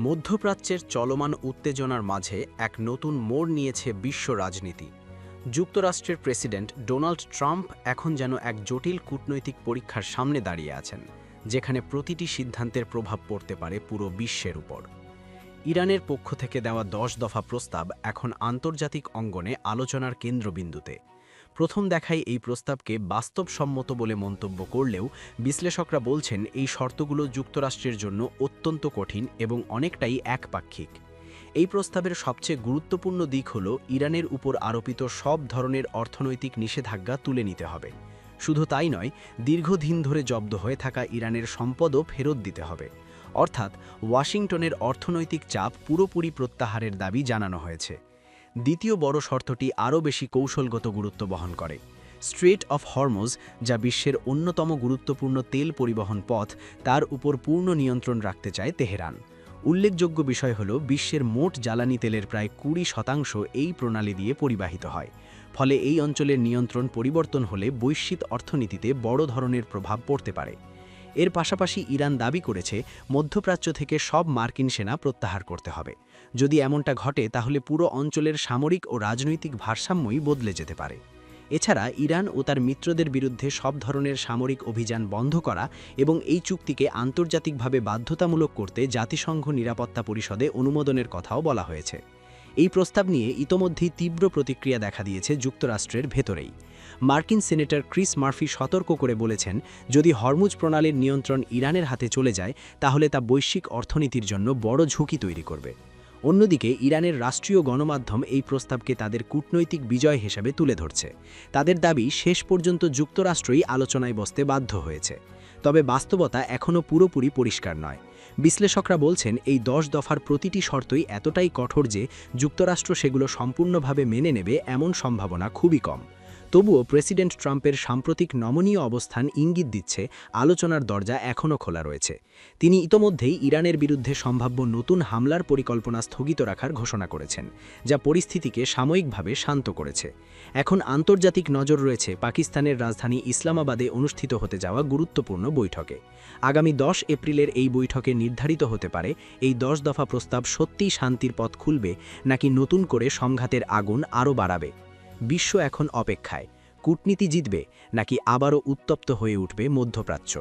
মধ্যপ্রাচ্যের চলমান উত্তেজনার মাঝে এক নতুন মোড় নিয়েছে বিশ্ব রাজনীতি। যুক্তরাষ্ট্রের প্রেসিডেন্ট ডোনাল্ড ট্রাম্প এখন যেন এক জটিল কূটনৈতিক পরীক্ষার সামনে দাঁড়িয়ে আছেন, যেখানে প্রতিটি সিদ্ধান্তের প্রভাব পড়তে পারে পুরো বিশ্বের উপর। ইরানের পক্ষ থেকে দেওয়া ১০ দফা প্রস্তাব এখন আন্তর্জাতিক অঙ্গনে আলোচনার কেন্দ্রবিন্দুতে। প্রথম দেখায় এই প্রস্তাবকে বাস্তবসম্মত বলে মন্তব্য করলেও বিশ্লেষকরা বলছেন এই শর্তগুলো যুক্তরাষ্ট্রের জন্য অত্যন্ত কঠিন এবং অনেকটাই একপাক্ষিক। এই প্রস্তাবের সবচেয়ে গুরুত্বপূর্ণ দিক হল ইরানের উপর আরোপিত সব ধরনের অর্থনৈতিক নিষেধাজ্ঞা তুলে নিতে হবে। শুধু তাই নয়, দীর্ঘদিন ধরে জব্দ হয়ে থাকা ইরানের সম্পদও ফেরত দিতে হবে। অর্থাৎ ওয়াশিংটনের অর্থনৈতিক চাপ পুরোপুরি প্রত্যাহারের দাবি জানানো হয়েছে। দ্বিতীয় বড় শর্তটি আরও বেশি কৌশলগত গুরুত্ব বহন করে। স্ট্রেট অফ হরমুজ, যা বিশ্বের অন্যতম গুরুত্বপূর্ণ তেল পরিবহন পথ, তার উপর পূর্ণ নিয়ন্ত্রণ রাখতে চায় তেহরান। উল্লেখযোগ্য বিষয় হল বিশ্বের মোট জ্বালানি তেলের প্রায় ২০% এই প্রণালী দিয়ে পরিবাহিত হয়। ফলে এই অঞ্চলের নিয়ন্ত্রণ পরিবর্তন হলে বৈশ্বিক অর্থনীতিতে বড় ধরনের প্রভাব পড়তে পারে। এর পাশাপাশি ইরান দাবি করেছে মধ্যপ্রাচ্য থেকে সব মার্কিন সেনা প্রত্যাহার করতে হবে। যদি এমনটা ঘটে তাহলে পুরো অঞ্চলের সামরিক ও রাজনৈতিক ভারসাম্যই বদলে যেতে পারে। এছাড়া ইরান ও তার মিত্রদের বিরুদ্ধে সব ধরনের সামরিক অভিযান বন্ধ করা এবং এই চুক্তিকে আন্তর্জাতিকভাবে বাধ্যতামূলক করতে জাতিসংঘ নিরাপত্তা পরিষদে অনুমোদনের কথাও বলা হয়েছে। এই প্রস্তাব নিয়ে ইতোমধ্যেই তীব্র প্রতিক্রিয়া দেখা দিয়েছে যুক্তরাষ্ট্রের ভেতরেই। মার্কিন সিনেটর ক্রিস মার্ফি সতর্ক করে বলেছেন, যদি হরমুজ প্রণালীর নিয়ন্ত্রণ ইরানের হাতে চলে যায় তাহলে তা বৈশ্বিক অর্থনীতির জন্য বড় ঝুঁকি তৈরি করবে। অন্যদিকে ইরানের রাষ্ট্রীয় গণমাধ্যম এই প্রস্তাবকে তাদের কূটনৈতিক বিজয় হিসেবে তুলে ধরছে। তাদের দাবি, শেষ পর্যন্ত যুক্তরাষ্ট্রই আলোচনায় বসতে বাধ্য হয়েছে। তবে বাস্তবতা এখনও পুরোপুরি পরিষ্কার নয়। বিশ্লেষকরা বলছেন, এই ১০ দফার প্রতিটি শর্তই এতটাই কঠোর যে যুক্তরাষ্ট্র সেগুলো সম্পূর্ণভাবে মেনে নেবে এমন সম্ভাবনা খুবই কম। তবুও প্রেসিডেন্ট ট্রাম্পের সাম্প্রতিক নমনীয় অবস্থান ইঙ্গিত দিচ্ছে আলোচনার দরজা এখনও খোলা রয়েছে। তিনি ইতোমধ্যেই ইরানের বিরুদ্ধে সম্ভাব্য নতুন হামলার পরিকল্পনা স্থগিত রাখার ঘোষণা করেছেন, যা পরিস্থিতিকে সাময়িকভাবে শান্ত করেছে। এখন আন্তর্জাতিক নজর রয়েছে পাকিস্তানের রাজধানী ইসলামাবাদে অনুষ্ঠিত হতে যাওয়া গুরুত্বপূর্ণ বৈঠকে। আগামী ১০ এপ্রিলের এই বৈঠকে নির্ধারিত হতে পারে এই ১০ দফা প্রস্তাব সত্যিই শান্তির পথ খুলবে নাকি নতুন করে সংঘাতের আগুন আরও বাড়াবে। বিশ্ব এখন অপেক্ষায়, কূটনীতি জিতবে নাকি আবারও উত্তপ্ত হয়ে উঠবে মধ্যপ্রাচ্য।